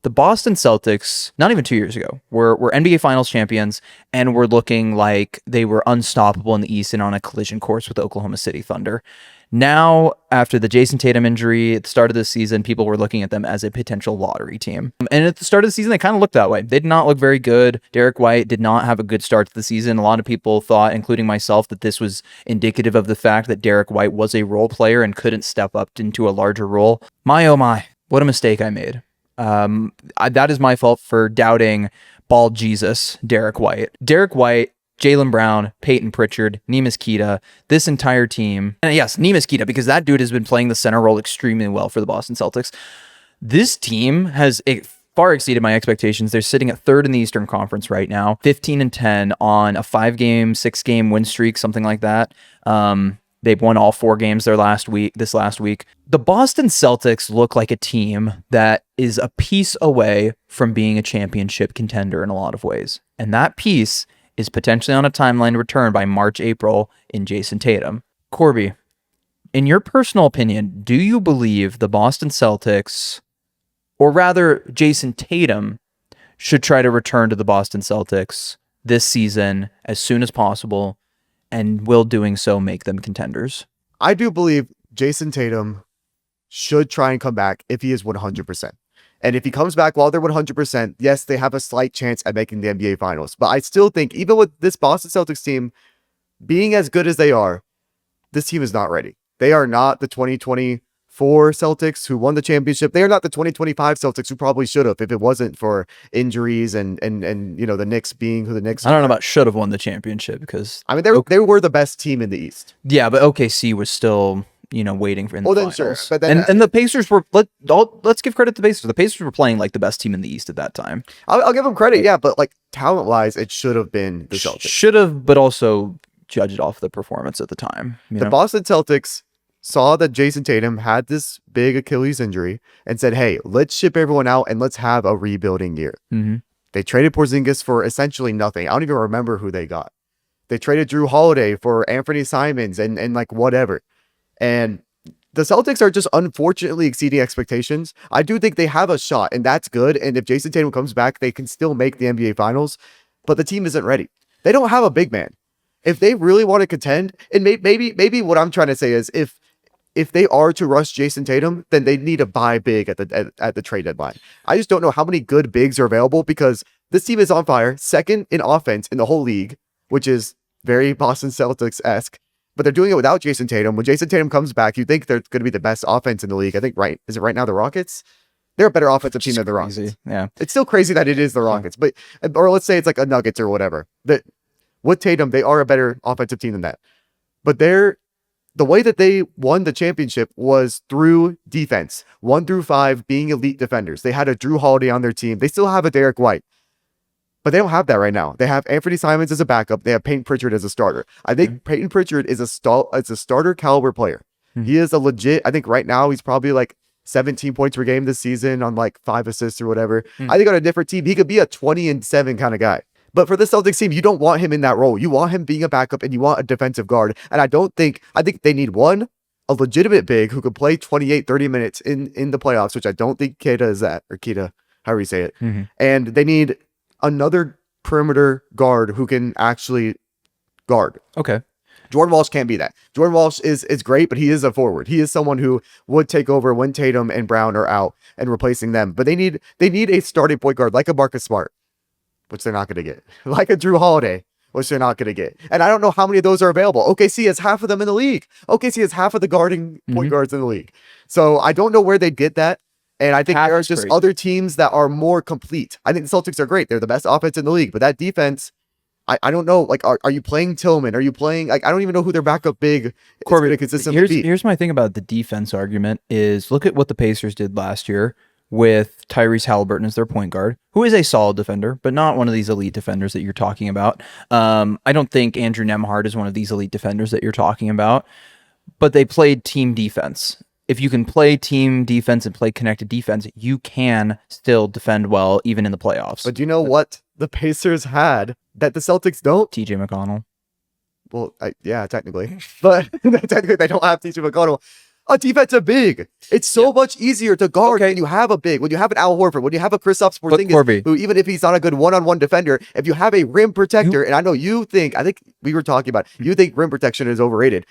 The Boston Celtics, not even 2 years ago, were NBA Finals champions and were looking like they were unstoppable in the East and on a collision course with the Oklahoma City Thunder. Now, after the Jayson Tatum injury at the start of the season, people were looking at them as a potential lottery team. And at the start of the season, they kind of looked that way. They did not look very good. Derek White did not have a good start to the season. A lot of people thought, including myself, that this was indicative of the fact that Derek White was a role player and couldn't step up into a larger role. My, oh my, what a mistake I made. That is my fault for doubting bald Jesus, Derek White. Derek White, Jaylen Brown, Peyton Pritchard, Neemias Queta, this entire team. And yes, Neemias Queta, because that dude has been playing the center role extremely well for the Boston Celtics. This team has far exceeded my expectations. They're sitting at third in the Eastern Conference right now, 15-10 on a 5-game, 6-game win streak, something like that. They've won all 4 games this last week. The Boston Celtics look like a team that is a piece away from being a championship contender in a lot of ways. And that piece is potentially on a timeline to return by March, April in Jayson Tatum. Corby, in your personal opinion, do you believe the Boston Celtics, or rather Jayson Tatum, should try to return to the Boston Celtics this season as soon as possible, and will doing so make them contenders? I do believe Jayson Tatum should try and come back if he is 100%. And if he comes back while they're 100%, yes, they have a slight chance at making the NBA Finals. But I still think, even with this Boston Celtics team being as good as they are, this team is not ready. They are not the 2024 Celtics who won the championship. They are not the 2025 Celtics who probably should have if it wasn't for injuries and you know, the Knicks being who the Knicks I don't know about should have won the championship, because I mean, they were the best team in the East. yeah, but OKC was still, waiting for in the finals. Sure. But then, and the Pacers were, let's give credit to the Pacers. The Pacers were playing like the best team in the East at that time. I'll give them credit, yeah, but like talent-wise, it should have been the Celtics. Should have, but also judge it off the performance at the time. The Boston Celtics saw that Jayson Tatum had this big Achilles injury and said, hey, let's ship everyone out and let's have a rebuilding year. Mm-hmm. They traded Porzingis for essentially nothing. I don't even remember who they got. They traded Drew Holiday for Anthony Simons and like whatever. And the Celtics are just unfortunately exceeding expectations. I do think they have a shot, and that's good. And if Jayson Tatum comes back, they can still make the NBA Finals. But the team isn't ready. They don't have a big man. If they really want to contend, and maybe what I'm trying to say is if they are to rush Jayson Tatum, then they need to buy big at the trade deadline. I just don't know how many good bigs are available, because this team is on fire, second in offense in the whole league, which is very Boston Celtics-esque. But they're doing it without Jayson Tatum. When Jayson Tatum comes back, you think they're going to be the best offense in the league. I think, right? Is it right now the Rockets? They're a better offensive team than the Rockets. Yeah. It's still crazy that it is the Rockets, but or let's say it's like a Nuggets or whatever. That with Tatum, they are a better offensive team than that. But the way that they won the championship was through defense, 1 through 5 being elite defenders. They had a Drew Holiday on their team. They still have a Derek White. But they don't have that right now. They have Anthony Simons as a backup. They have Peyton Pritchard as a starter. I think Peyton Pritchard is a starter caliber player. He is a legit, I think right now he's probably like 17 points per game this season on like 5 assists or whatever. I think on a different team, he could be a 20-7 kind of guy. But for the Celtics team, you don't want him in that role. You want him being a backup, and you want a defensive guard. And I think they need a legitimate big who could play 28, 30 minutes in the playoffs, which I don't think Queta is at, or Queta, however you say it. Mm-hmm. And they need another perimeter guard who can actually guard. Okay. Jordan Walsh can't be that. Jordan Walsh is great, but he is a forward. He is someone who would take over when Tatum and Brown are out and replacing them. But they need a starting point guard like a Marcus Smart, which they're not going to get. Like a Drew Holiday, which they're not going to get. And I don't know how many of those are available. OKC has half of them in the league. OKC has half of the guarding point guards in the league. So I don't know where they'd get that. And I think there are just other teams that are more complete. I think the Celtics are great. They're the best offense in the league. But that defense, I don't know. Like, are you playing Tillman? Are you playing, like, I don't even know who their backup big Corbin, is consistently be. Here's my thing about the defense argument is, look at what the Pacers did last year with Tyrese Halliburton as their point guard, who is a solid defender, but not one of these elite defenders that you're talking about. I don't think Andrew Nembhard is one of these elite defenders that you're talking about, but they played team defense. If you can play team defense and play connected defense, you can still defend well, even in the playoffs. But do you know what the Pacers had that the Celtics don't? TJ McConnell. Well, yeah, technically. But technically, they don't have TJ McConnell. a defensive big. It's so much easier to guard when you have a big, when you have an Al Horford, when you have a Kristaps Porzingis, who even if he's not a good one-on-one defender, if you have a rim protector, and I know I think we were talking about, you think rim protection is overrated.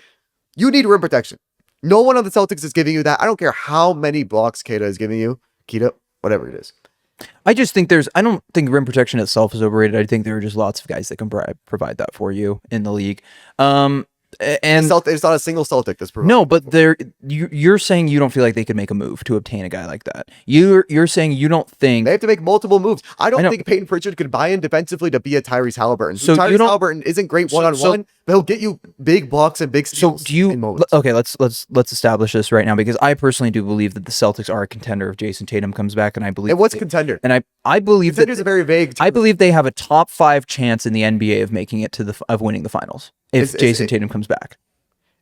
You need rim protection. No one on the Celtics is giving you that. I don't care how many blocks Keita is giving you. Keita, whatever it is. I just think I don't think rim protection itself is overrated. I think there are just lots of guys that can provide that for you in the league. And it's not a single Celtic that's providing. No, but you're saying you don't feel like they could make a move to obtain a guy like that. You're saying you don't think they have to make multiple moves. I don't think Peyton Pritchard could buy in defensively to be a Tyrese Halliburton. So Tyrese Halliburton isn't great one-on-one, but he'll get you big blocks and big steals. So do you? Okay, let's establish this right now, because I personally do believe that the Celtics are a contender if Jayson Tatum comes back, and I believe. And what's contender? And I believe Contender's a very vague term. I believe they have a top 5 chance in the NBA of making it of winning the finals if Jayson Tatum comes back.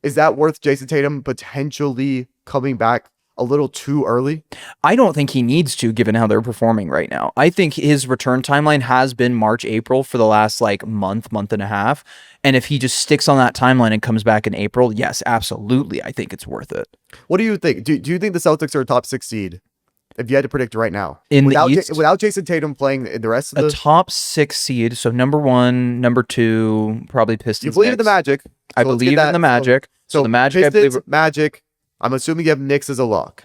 Is that worth Jayson Tatum potentially coming back a little too early? I don't think he needs to, given how they're performing right now. I think his return timeline has been March, April for the last month and a half. And if he just sticks on that timeline and comes back in April, yes, absolutely. I think it's worth it. What do you think? Do you think the Celtics are a top 6 seed? If you had to predict right now, without Jayson Tatum playing the rest of the top 6 seed, so number 1, number 2, probably Pistons. You believe in the Magic? I believe in the Magic. So the Magic, Pistons, Magic. I'm assuming you have Knicks as a lock.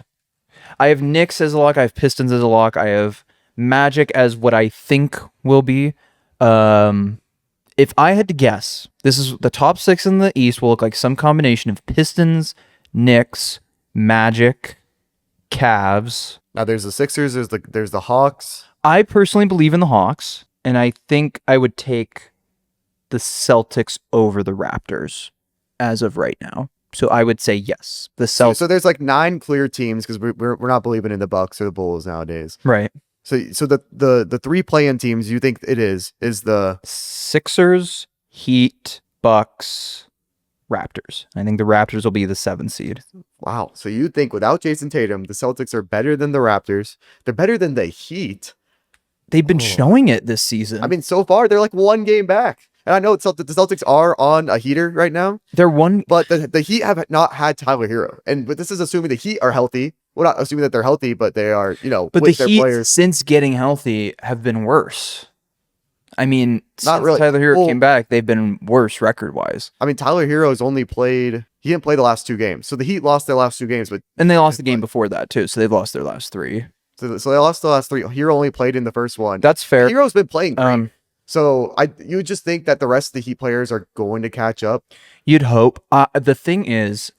I have Knicks as a lock. I have Pistons as a lock. I have Magic as what I think will be. If I had to guess, this is the top 6 in the East will look like some combination of Pistons, Knicks, Magic, Cavs. Now there's the Sixers, there's the Hawks. I personally believe in the Hawks, and I think I would take the Celtics over the Raptors as of right now. So I would say yes. The Celtics. So there's 9 clear teams because we're not believing in the Bucks or the Bulls nowadays. Right. So the 3 play-in teams you think it is the Sixers, Heat, Bucks, Raptors. I think the Raptors will be the 7th seed. Wow. So you think without Jayson Tatum, the Celtics are better than the Raptors? They're better than the Heat. They've been showing it this season. I mean, so far they're 1 game back. And I know the Celtics are on a heater right now. They're one, but the Heat have not had Tyler Hero, but this is assuming the Heat are healthy. We're not assuming that they're healthy, but they are. But the Heat, players, since getting healthy, have been worse. I mean, not really. Tyler Hero came back, they've been worse record-wise. I mean, Tyler Hero's only played. He didn't play the last 2 games, so the Heat lost their last 2 games, and they lost the game before that too. So they've lost their last 3. So they lost the last 3. Hero only played in the first one. That's fair. Hero's been playing great. So you would just think that the rest of the Heat players are going to catch up. You'd hope. The thing is,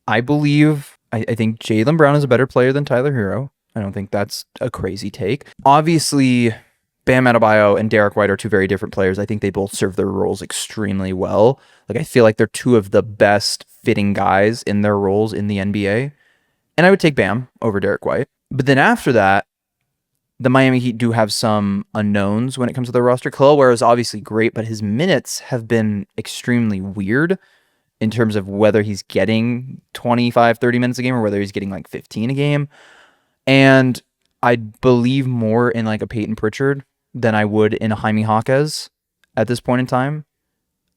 I think Jaylen Brown is a better player than Tyler Hero. I don't think that's a crazy take. Obviously, Bam Adebayo and Derek White are 2 very different players. I think they both serve their roles extremely well. I feel like they're 2 of the best fitting guys in their roles in the NBA. And I would take Bam over Derek White. But then after that, the Miami Heat do have some unknowns when it comes to their roster. Keloware Ware is obviously great, but his minutes have been extremely weird in terms of whether he's getting 25, 30 minutes a game or whether he's getting 15 a game. And I believe more in a Peyton Pritchard than I would in a Jaime Jaquez at this point in time.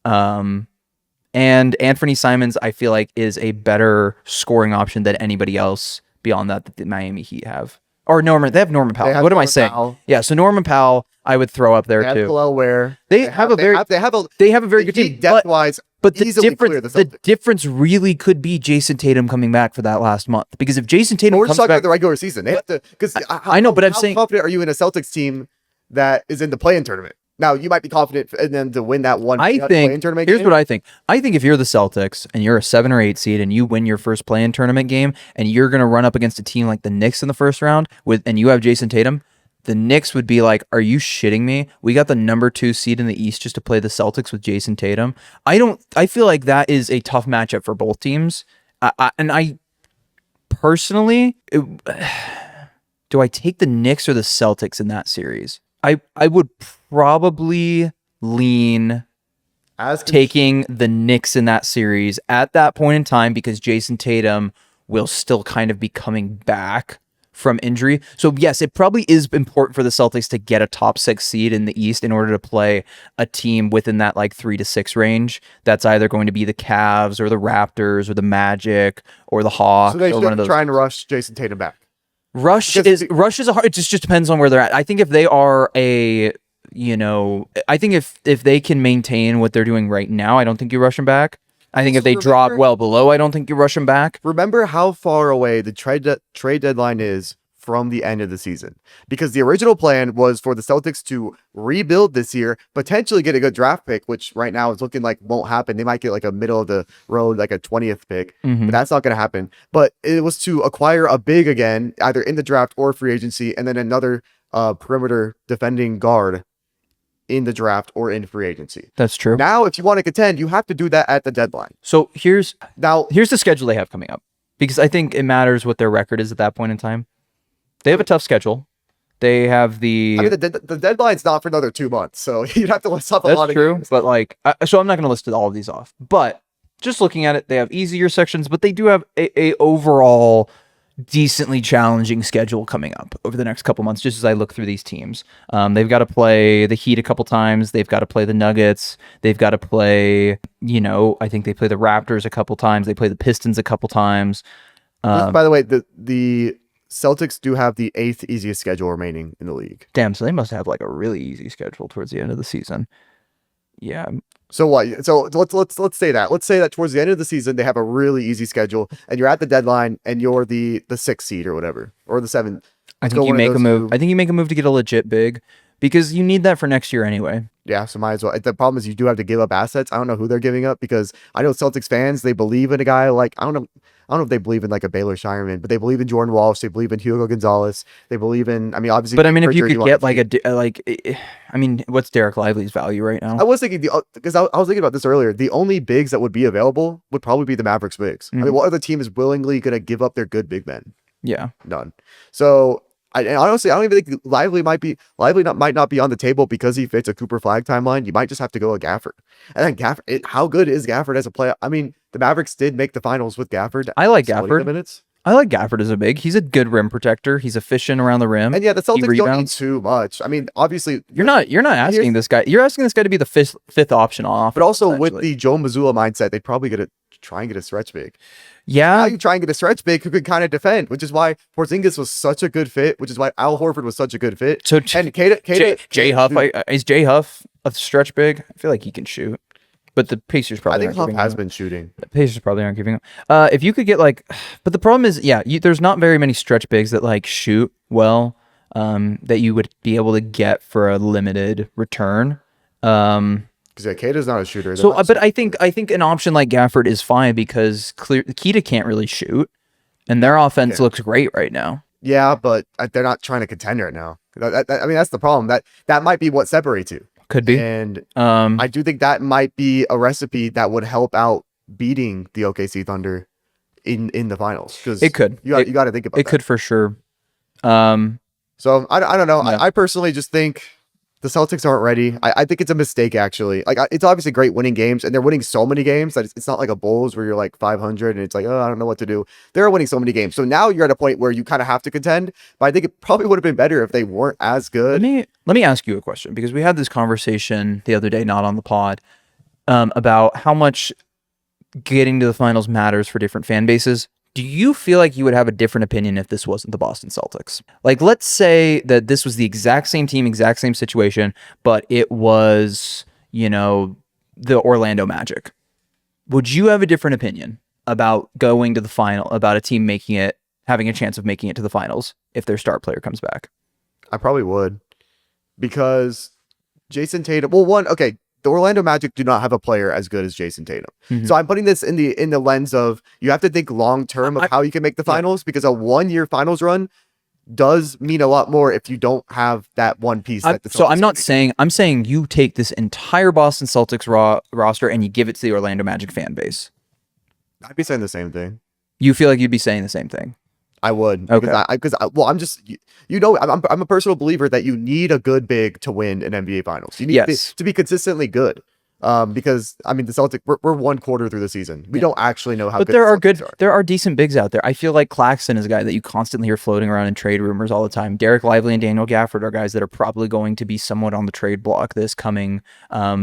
And Anthony Simons, I feel like, is a better scoring option than anybody else beyond that the Miami Heat have. Or Norman, they have Norman Powell. What am I saying? Powell. Yeah, so Norman Powell, I would throw up there too. Keloware. They have a very good team depth wise. But the difference really could be Jayson Tatum coming back for that last month. Because if Jayson Tatum comes back for the regular season, they have to. Because I know, but I'm saying, how confident are you in a Celtics team that is in the play-in tournament? Now, you might be confident in them to win that one play-in tournament here's game. What I think. I think if you're the Celtics and you're a 7 or 8 seed and you win your first play-in tournament game and you're going to run up against a team like the Knicks in the first round and you have Jayson Tatum, the Knicks would be like, are you shitting me? We got the number 2 seed in the East just to play the Celtics with Jayson Tatum. I feel like that is a tough matchup for both teams. And I personally, do I take the Knicks or the Celtics in that series? I would probably lean taking the Knicks in that series at that point in time because Jayson Tatum will still kind of be coming back from injury. So yes, it probably is important for the Celtics to get a top 6 seed in the East in order to play a team within that like 3 to 6 range. That's either going to be the Cavs or the Raptors or the Magic or the Hawks So they or one of should those. try and rush Jayson Tatum back. Rush Because is a hard. It just depends on where they're at. I think if they are a, you know, I think if they can maintain what they're doing right now, I don't think you rush them back. I think if they drop well below, I don't think you rush them back. Remember how far away the trade deadline is from the end of the season, because the original plan was for the Celtics to rebuild this year, potentially get a good draft pick, which right now is looking like won't happen. They might get like a middle of the road, like a 20th pick, but that's not going to happen. But it was to acquire a big again, either in the draft or free agency, and then another perimeter defending guard in the draft or in free agency. That's true. Now, if you want to contend, you have to do that at the deadline. So here's Now, the schedule they have coming up, because I think it matters what their record is at that point in time. They have a tough schedule. They have the. I mean, the deadline's not for another 2 months, so you'd have to list up a That's lot of true, games. but like, so I'm not going to list all of these off. But just looking at it, they have easier sections, but they do have a overall decently challenging schedule coming up over the next couple months. Just as I look through these teams, they've got to play the Heat a couple times. They've got to play the Nuggets. They've got to play. You know, I think they play the Raptors a couple times. They play the Pistons a couple times. By the way, the Celtics do have the 8th easiest schedule remaining in the league. Damn, so they must have like a really easy schedule towards the end of the season. Yeah. So what? So let's say that. Let's say that towards the end of the season they have a really easy schedule, and you're at the deadline, and you're the 6th seed or whatever, or the 7th. I think you make a move. I think you make a move to get a legit big, because you need that for next year anyway. Yeah, so might as well. The problem is you do have to give up assets. I don't know who they're giving up, because I know Celtics fans, they believe in a guy like, I don't know if they believe in like a Baylor Shireman, but they believe in Jordan Walsh. They believe in Hugo Gonzalez. They believe in, I mean, obviously. But I mean, if you could get like I mean, what's Derek Lively's value right now? I was thinking, because I was thinking about this earlier, the only bigs that would be available would probably be the Mavericks bigs. I mean, what other team is willingly going to give up their good big men? Yeah. None. So, and honestly, I don't even think Lively might not be on the table because he fits a Cooper Flag timeline. You might just have to go with Gafford. And then Gafford, how good is Gafford as a player? I mean, the Mavericks did make the finals with Gafford. I like splitting Gafford. the minutes. I like Gafford as a big. He's a good rim protector. He's efficient around the rim. And yeah, the Celtics don't need rebounds. too much. I mean, obviously, You're not asking this guy. You're asking this guy to be the fifth option off. but also with the Joe Mazzulla mindset, they'd probably try and get a stretch big. How yeah, you try and get a stretch big who could kind of defend, which is why Porzingis was such a good fit, which is why Al Horford was such a good fit. So and Jay Huff, is Jay Huff a stretch big? I feel like he can shoot, but the Pacers I probably. think aren't Huff giving has him- been shooting. The Pacers probably aren't giving him. If you could get like, but the problem is, yeah, there's not very many stretch bigs that like shoot well. That you would be able to get for a limited return. Because yeah, Kata's not a shooter. So, but I think an option like Gafford is fine, because Keita can't really shoot, and their offense looks great right now. Yeah, but they're not trying to contend right now. I mean, that's the problem. That might be what separates you. Could be. And I do think that might be a recipe that would help out beating the OKC Thunder in the finals. Because It could. You got to think about It that. could for sure. So I don't know. Yeah. I personally just think the Celtics aren't ready. I think it's a mistake, actually. Like, it's obviously great winning games, and they're winning so many games that it's not like a Bulls where you're like 500 and it's like, oh, I don't know what to do. They're winning so many games. So now you're at a point where you kind of have to contend, but I think it probably would have been better if they weren't as good. Let me ask you a question, because we had this conversation the other day, not on the pod, about how much getting to the finals matters for different fan bases. Do you feel like you would have a different opinion if this wasn't the Boston Celtics? Like, let's say that this was the exact same team, exact same situation, but it was, you know, the Orlando Magic. Would you have a different opinion about going to the final, about a team having a chance of making it to the finals if their star player comes back? I probably would, because Jayson Tatum. Well, okay, the Orlando Magic do not have a player as good as Jayson Tatum. Mm-hmm. So I'm putting this in the lens of, you have to think long term of how you can make the finals, because a 1-year finals run does mean a lot more if you don't have that one piece. So I'm saying you take this entire Boston Celtics roster and you give it to the Orlando Magic fan base. I'd be saying the same thing. You feel like you'd be saying the same thing? I would. Okay. I'm just, I'm a personal believer that you need a good big to win an NBA finals. You need to be consistently good. Because I mean the Celtics, we're one quarter through the season. We don't actually know how But good there the are Celtics are. there are decent bigs out there. I feel like Claxton is a guy that you constantly hear floating around in trade rumors all the time. Derek Lively and Daniel Gafford are guys that are probably going to be somewhat on the trade block this coming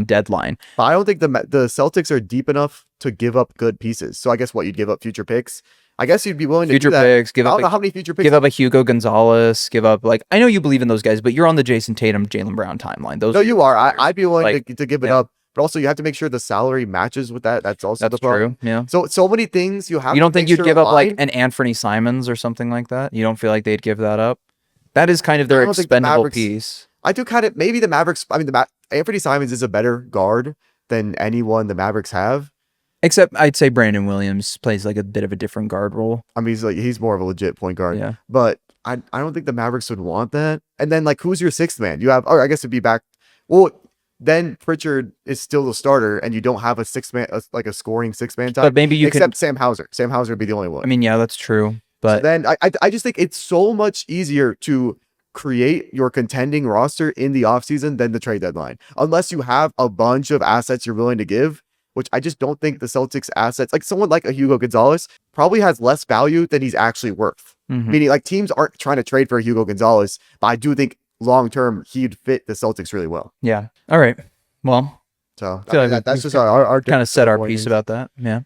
deadline. But I don't think the Celtics are deep enough to give up good pieces. So I guess what you'd give up future picks. I guess you'd be willing to Future do that. picks, I don't know how many future picks. give up a Hugo Gonzalez, give up like I know you believe in those guys, but you're on the Jayson Tatum, Jaylen Brown timeline. Those No, you are. I'd be willing like, to give it yeah. up, but also you have to make sure the salary matches with that. That's also That's the problem. true. Yeah. So many things you have. You don't to think make you'd sure give up like align. an Anthony Simons or something like that? You don't feel like they'd give that up? That is kind of I their don't think the expendable Mavericks- piece. I do kind of maybe the Mavericks. I mean, Anthony Simons is a better guard than anyone the Mavericks have. Except I'd say Brandon Williams plays like a bit of a different guard role. I mean, he's more of a legit point guard. Yeah. But I don't think the Mavericks would want that. And then like who's your sixth man? You have, or I guess it'd be back. Well, then Pritchard is still the starter, and you don't have a six man like a scoring six man type. But maybe you except could. Sam Hauser. Sam Hauser would be the only one. I mean, yeah, that's true. So But then I just think it's so much easier to create your contending roster in the offseason than the trade deadline. Unless you have a bunch of assets you're willing to give, which I just don't think the Celtics assets, like someone like a Hugo Gonzalez, probably has less value than he's actually worth. Mhm. Meaning like teams aren't trying to trade for a Hugo Gonzalez, but I do think long term he'd fit the Celtics really well. yeah. All right. Well, So feel like that's we've just our kind of set our point piece is- about that. Yeah.